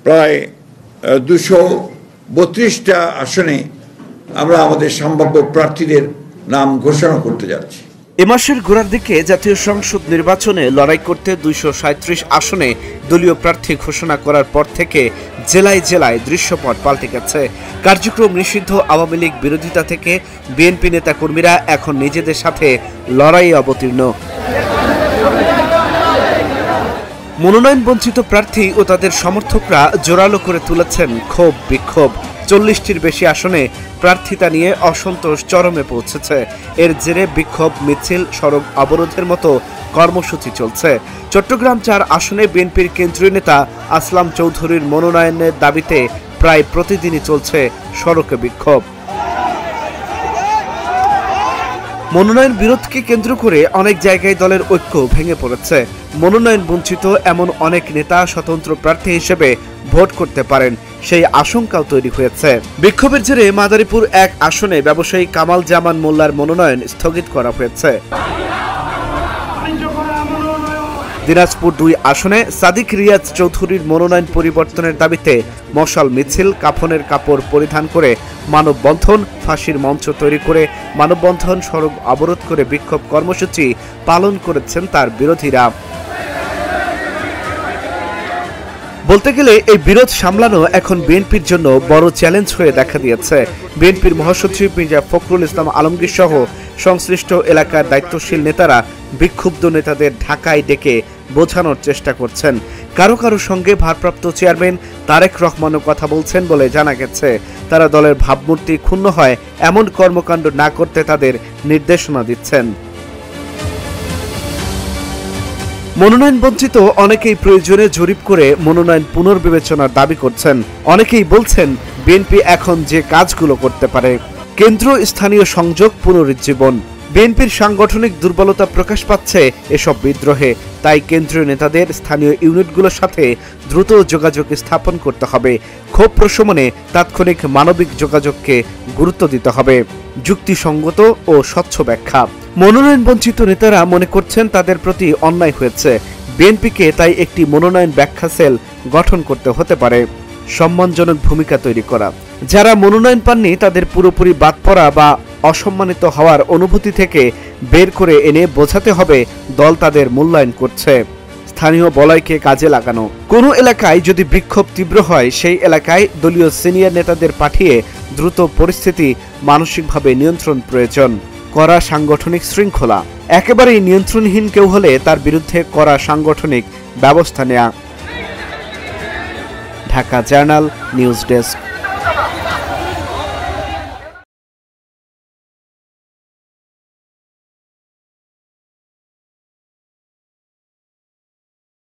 প্রায় 232টা আসনে আমরা আমাদের সম্ভাব্য প্রার্থীদের নাম ঘোষণা করতে যাচ্ছি। এ মাসের গোড়ার দিকে জাতীয় সংসদ নির্বাচনে লড়াই করতে 237 আসনে দলীয় প্রার্থী ঘোষণা করার পর থেকে জেলায় জেলায় দৃশ্যপট পাল্টে গেছে। কার্যক্রম নিষিদ্ধ আওয়ামী লীগ বিরোধিতা থেকে বিএনপি নেতাকর্মীরা এখন নিজেদের সাথে লড়াইয়ে অবতীর্ণ। মনোনয়ন বঞ্চিত প্রার্থী ও তাদের সমর্থকরা জোরালো করে তুলেছেন ক্ষোভ বিক্ষোভ। 40টির বেশি আসনে প্রার্থিতা নিয়ে অসন্তোষ চরমে পৌঁছেছে। এর জেরে বিক্ষোভ, মিছিল, সড়ক অবরোধের মতো কর্মসূচি চলছে। চট্টগ্রাম 4 আসনে বিএনপির কেন্দ্রীয় নেতা আসলাম চৌধুরীর মনোনয়নের দাবিতে প্রায় প্রতিদিনই চলছে সড়কে বিক্ষোভ। মনোনয়ন বিরোধকে কেন্দ্র করে অনেক জায়গায় দলের ঐক্য ভেঙে পড়েছে। মনোনয়ন বঞ্চিত এমন অনেক নেতা স্বতন্ত্র প্রার্থী হিসেবে ভোট করতে পারেন, সেই আশঙ্কাও তৈরি হয়েছে। বিক্ষোভের জেরে মাদারীপুর 1 আসনে ব্যবসায়ী কামাল জামান মোল্লার মনোনয়ন স্থগিত করা হয়েছে। দিনাজপুর 2 আসনে সাদিক রিয়াজ চৌধুরীর মনোনয়ন পরিবর্তনের দাবিতে মশাল মিছিল, কাফনের কাপড় পরিধান করে মানববন্ধন, ফাঁসির মঞ্চ তৈরি করে মানববন্ধন, সড়ক অবরোধ করে বিক্ষোভ কর্মসূচি পালন করেছেন তার বিরোধীরা। বলতে গেলে এই বিরোধ সামলানো এখন বিএনপির জন্য বড় চ্যালেঞ্জ হয়ে দেখা দিয়েছে। বিএনপির মহাসচিব মির্জা ফখরুল ইসলাম আলমগীর সহ সংশ্লিষ্ট এলাকার দায়িত্বশীল নেতারা বিক্ষুব্ধ নেতাদের ঢাকায় ডেকে বোঝানোর চেষ্টা করছেন। কারো কারো সঙ্গে ভারপ্রাপ্ত চেয়ারম্যান তারেক রহমানও কথা বলছেন বলে জানা গেছে। তারা দলের ভাবমূর্তি ক্ষুণ্ণ হয় এমন কর্মকাণ্ড না করতে তাদের নির্দেশনা দিচ্ছেন। মনোনয়ন বঞ্চিত অনেকেই প্রয়োজনে জরিপ করে মনোনয়ন পুনর্বিবেচনার দাবি করছেন। অনেকেই বলছেন বিএনপি এখন যে কাজগুলো করতে পারে, কেন্দ্র স্থানীয় সংযোগ পুনরুজ্জীবন। বিএনপির সাংগঠনিক দুর্বলতা প্রকাশ পাচ্ছে এসব বিদ্রোহে। তাই কেন্দ্রীয় নেতাদের স্থানীয় ইউনিটগুলোর সাথে দ্রুত যোগাযোগ স্থাপন করতে হবে। ক্ষোভ প্রশমনে তাৎক্ষণিক মানবিক যোগাযোগকে গুরুত্ব দিতে হবে। যুক্তিসঙ্গত ও স্বচ্ছ ব্যাখ্যা। মনোনয়ন বঞ্চিত নেতারা মনে করছেন তাদের প্রতি অন্যায় হয়েছে। বিএনপিকে তাই একটি মনোনয়ন ব্যাখ্যা সেল গঠন করতে হতে পারে। সম্মানজনক ভূমিকা তৈরি করা। যারা মনোনয়ন পাননি তাদের পুরোপুরি বাদ পড়া বা অসম্মানিত হওয়ার অনুভূতি থেকে বের করে এনে বোঝাতে হবে দল তাদের মূল্যায়ন করছে। স্থানীয় বলয়কে কাজে লাগানো। কোনো এলাকায় যদি বিক্ষোভ তীব্র হয় সেই এলাকায় দলীয় সিনিয়র নেতাদের পাঠিয়ে দ্রুত পরিস্থিতি মানসিকভাবে নিয়ন্ত্রণ প্রয়োজন। কড়া সাংগঠনিক শৃঙ্খলা। একেবারেই নিয়ন্ত্রণহীন কেউ হলে তার বিরুদ্ধে কড়া সাংগঠনিক ব্যবস্থা নেওয়া। Dhaka journal news desk.